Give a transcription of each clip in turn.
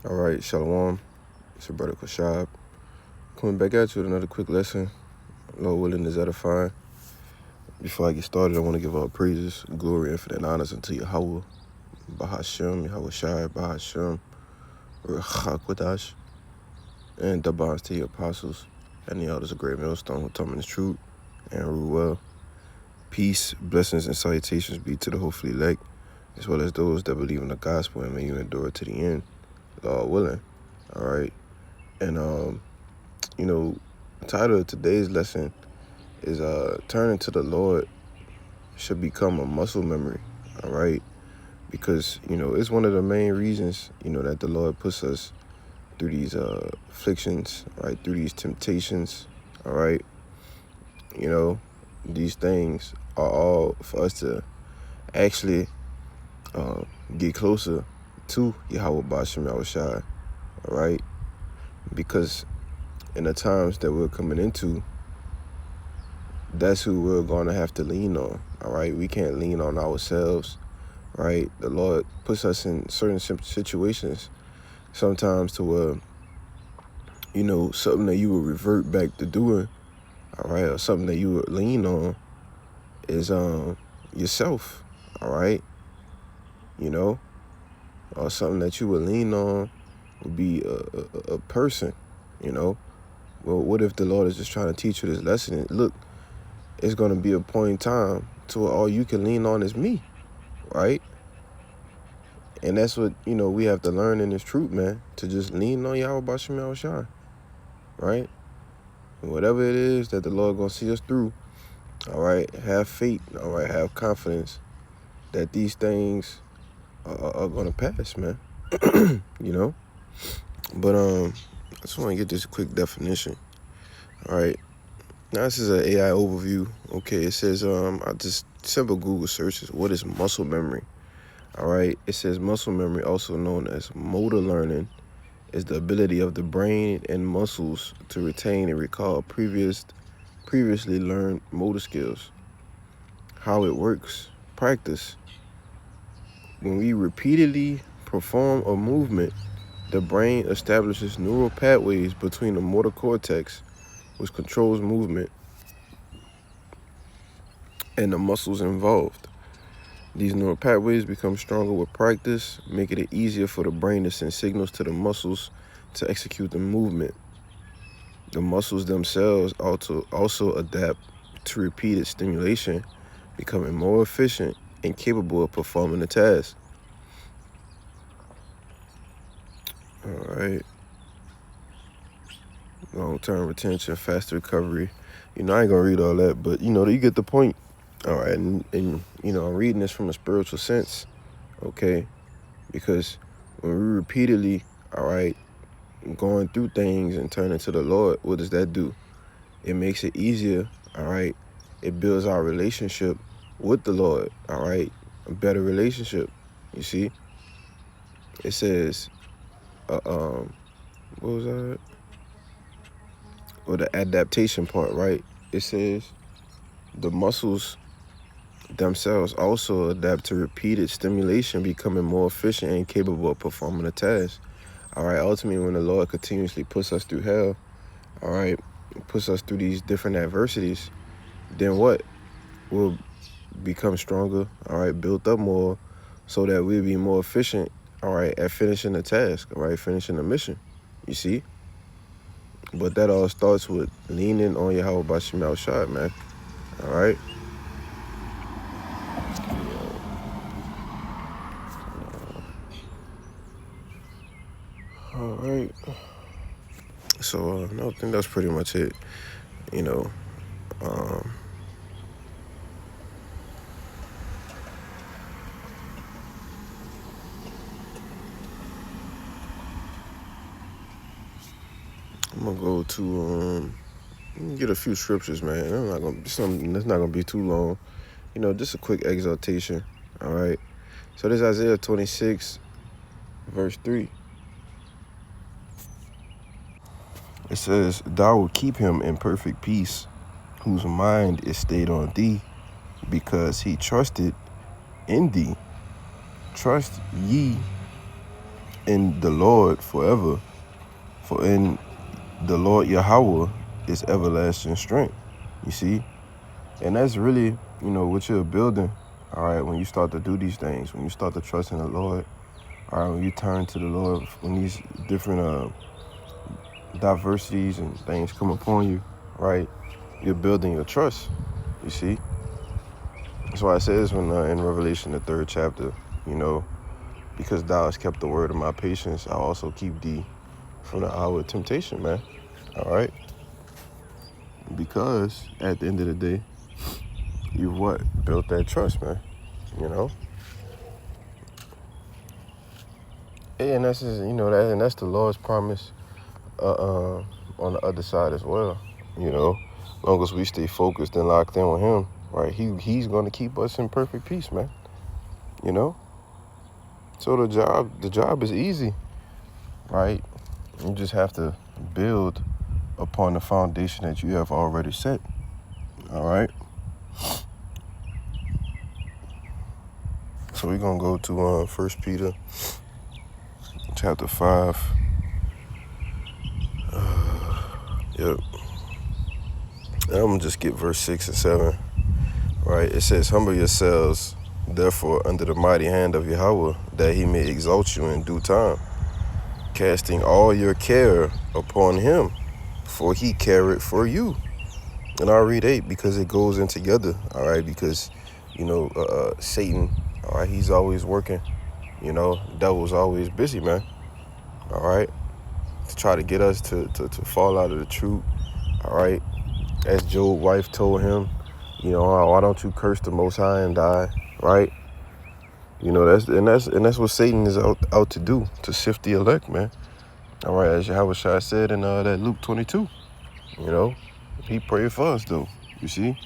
All right, Shalom. It's your brother Kashab. Coming back at you with another quick lesson. Lord willing is edifying. Before I get started, I want to give all praises, glory, infinite honors unto Yahweh, Bahashem, Yahweh Shai, Bahashem, Ruach and Dabas to your apostles and the elders of Great Millstone who taught me the truth and rule well. Peace, blessings, and salutations be to the hopefully elect, as well as those that believe in the gospel and may you endure to the end, Lord willing. All right. And, the title of today's lesson is turning to the Lord should become a muscle memory, all right? Because, it's one of the main reasons, that the Lord puts us through these afflictions, right? Through these temptations, all right? These things are all for us to actually get closer to Yahweh Bashem Yahushai, all right? Because in the times that we're coming into, that's who we're going to have to lean on, all right? We can't lean on ourselves, right? The Lord puts us in certain situations sometimes to where, something that you will revert back to doing, all right, or something that you would lean on is yourself, all right? Or something that you would lean on would be a person, Well, what if the Lord is just trying to teach you this lesson? Look, it's going to be a point in time to where all you can lean on is me, right? And that's what, we have to learn in this truth, man, to just lean on Yahweh Bashem Yahushai, right? And whatever it is that the Lord going to see us through, all right, have faith, all right, have confidence that these things are going to pass, man, But I just want to get this quick definition, all right? Now, this is an AI overview. Okay, it says, I just simple Google searches, what is muscle memory? All right, it says muscle memory, also known as motor learning, is the ability of the brain and muscles to retain and recall previously learned motor skills. How it works, practice. When we repeatedly perform a movement, the brain establishes neural pathways between the motor cortex, which controls movement, and the muscles involved. These neural pathways become stronger with practice, making it easier for the brain to send signals to the muscles to execute the movement. The muscles themselves also adapt to repeated stimulation, becoming more efficient and capable of performing the task. All right. Long-term retention, faster recovery. I ain't going to read all that, but, you get the point. All right. And I'm reading this from a spiritual sense, okay? Because when we repeatedly, all right, going through things and turning to the Lord, what does that do? It makes it easier, all right? It builds our relationship with the Lord, all right? A better relationship, you see? It says, what was that? Well, the adaptation part, right? It says the muscles themselves also adapt to repeated stimulation, becoming more efficient and capable of performing a task. All right, ultimately, when the Lord continuously puts us through hell, all right, puts us through these different adversities, then what? We'll become stronger, all right, built up more, so that we'll be more efficient, all right, at finishing the task, all right, finishing the mission, you see? But that all starts with leaning on Yahweh Bashem Yahushai, man, all right? All right. So, no, I think that's pretty much it, I'm gonna go to get a few scriptures, man. I'm not gonna something that's not gonna be too long. Just a quick exhortation. All right. So this is Isaiah 26, verse 3. It says, "Thou will keep him in perfect peace, whose mind is stayed on thee, because he trusted in thee. Trust ye in the Lord forever, for in the Lord Yahweh is everlasting strength. You see? And that's really, what you're building, all right, when you start to do these things, when you start to trust in the Lord, all right, when you turn to the Lord, when these different diversities and things come upon you, right, you're building your trust, you see? That's why it says when in Revelation, the 3rd chapter, because thou hast kept the word of my patience, I also keep thee from the hour of temptation, man. All right? Because at the end of the day, you've built that trust, man. And that's just, and that's the Lord's promise on the other side as well. As long as we stay focused and locked in with him, right? He's going to keep us in perfect peace, man. So the job is easy, right? You just have to build upon the foundation that you have already set. All right. So we're gonna go to 1 Peter chapter 5. Yep. And I'm gonna just get verse 6 and 7. Right. It says, "Humble yourselves, therefore, under the mighty hand of Yahweh, that he may exalt you in due time, casting all your care upon him, for he careth for you." And I'll read 8 because it goes in together, all right? Because, Satan, all right, he's always working. Devil's always busy, man, all right? To try to get us to fall out of the truth, all right? As Job's wife told him, why don't you curse the Most High and die, right? That's what Satan is out to do, to sift the elect, man. All right, as Yahweh Shai said in that Luke 22, he prayed for us, though, you see?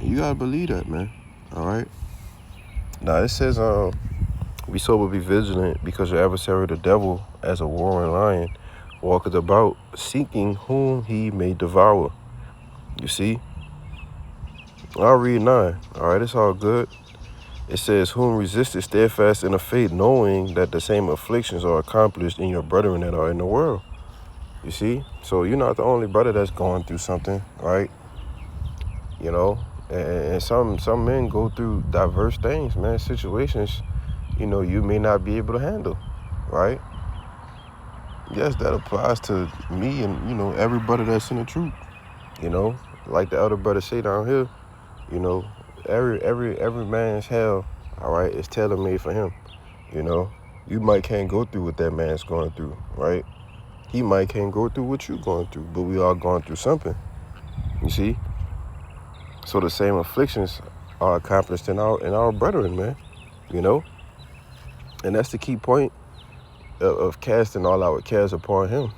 You gotta believe that, man, all right? Now, it says, be sober, be vigilant, because your adversary, the devil, as a roaring lion, walketh about, seeking whom he may devour. You see? I'll read 9, all right? It's all good. It says, whom resisted steadfast in the faith, knowing that the same afflictions are accomplished in your brethren that are in the world. You see? So you're not the only brother that's going through something, right? And some men go through diverse things, man, situations, you may not be able to handle, right? Yes, that applies to me and, every brother that's in the truth, like the elder brother say down here, every man's hell, all right, is tailor-made for him, You might can't go through what that man's going through, right? He might can't go through what you're going through, but we all going through something, you see? So the same afflictions are accomplished in our brethren, man, And that's the key point of casting all our cares upon him,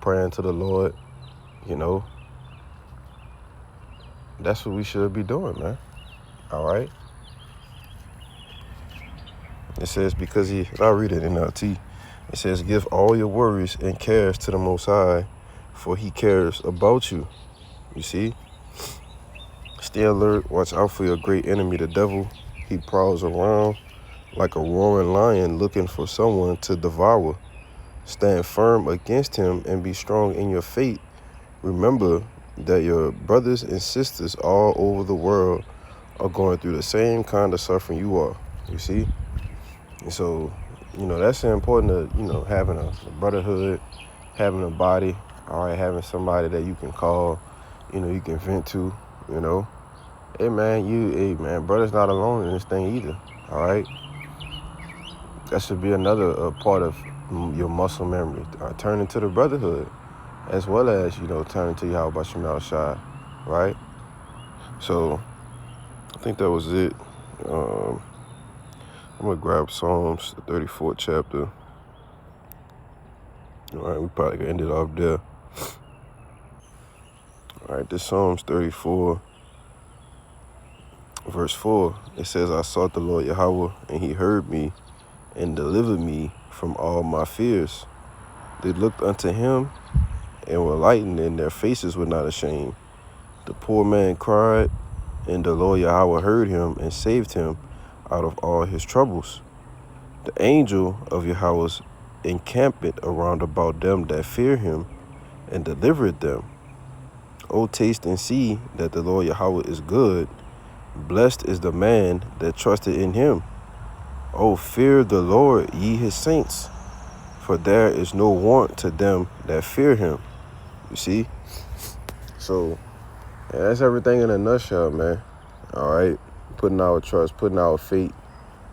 praying to the Lord, That's what we should be doing, man. All right? It says, because I'll read it in T. It says, give all your worries and cares to the Most High, for he cares about you. You see? Stay alert, watch out for your great enemy, the devil. He prowls around like a roaring lion looking for someone to devour. Stand firm against him and be strong in your faith. Remember that your brothers and sisters all over the world are going through the same kind of suffering you are, you see? And so, that's important to, having a brotherhood, having a body, all right, having somebody that you can call, you can vent to, Hey, man, brother's not alone in this thing either, all right? That should be another part of your muscle memory, turning to the brotherhood, as well as, turning to Yahweh Shemel Shai, right? So, I think that was it. I'm going to grab Psalms, the 34th chapter. All right, we probably can end it off there. All right, this Psalms 34, verse 4. It says, I sought the Lord Yahweh, and he heard me and delivered me from all my fears. They looked unto him and were lightened, and their faces were not ashamed. The poor man cried, and the Lord Yahweh heard him and saved him out of all his troubles. The angel of Yahweh encampeth around about them that fear him, and delivereth them. O taste and see that the Lord Yahweh is good. Blessed is the man that trusted in him. O fear the Lord, ye his saints, for there is no want to them that fear him. You see? So, yeah, that's everything in a nutshell, man. All right? Putting our trust, putting our faith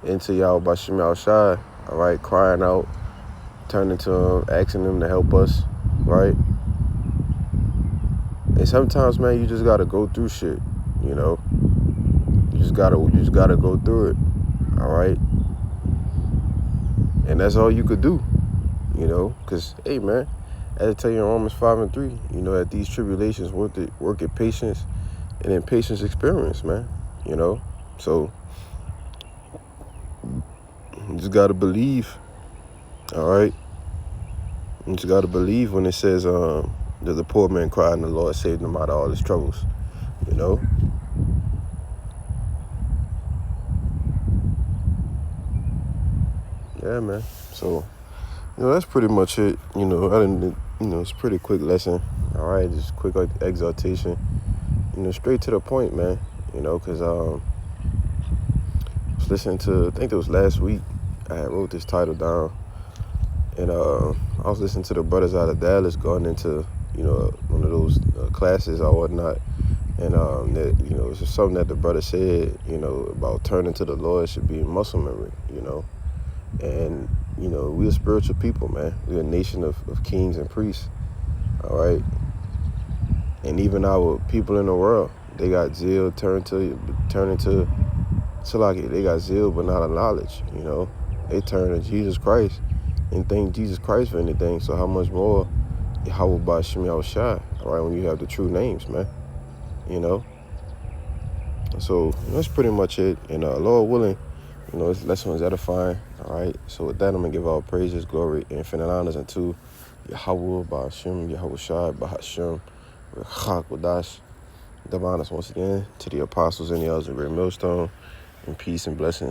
into Yahweh Bashim Yahushai. All right? Crying out, turning to him, asking him to help us. Right? And sometimes, man, you just got to go through shit, you know? You just gotta go through it. All right? And that's all you could do, you know? Because, hey, man, as I tell you in Romans 5:3, you know, that these tribulations work at patience, and in patience experience, man, you know? So, you just got to believe, all right? You just got to believe when it says that the poor man cried and the Lord saved him out of all his troubles, you know? Yeah, man. So, you know, that's pretty much it. You know, it's a pretty quick lesson. All right, just quick exhortation. You know, straight to the point, man. You know, because I was listening to, I think it was last week, I had wrote this title down. And I was listening to the brothers out of Dallas going into, you know, one of those classes or whatnot. And, you know, it's just something that the brother said, you know, about turning to the Lord should be muscle memory, you know. And, you know, we're spiritual people, man. We're a nation of kings and priests, all right? And even our people in the world, they got zeal turning to Salaki. They got zeal but not a knowledge, you know? They turn to Jesus Christ and thank Jesus Christ for anything. So how much more Yahweh Bashim Yahushai, all right, when you have the true names, man, you know? So that's pretty much it. And Lord willing, you know, this lesson was edifying. All right. So with that, I'm going to give all praises, glory, and infinite honors unto Yahweh, Ba'ashim, Yahweh Shai, Bahashim, Rechak, Wadash. Divine us once again to the apostles and the elders of Great Millstone, and peace and blessings.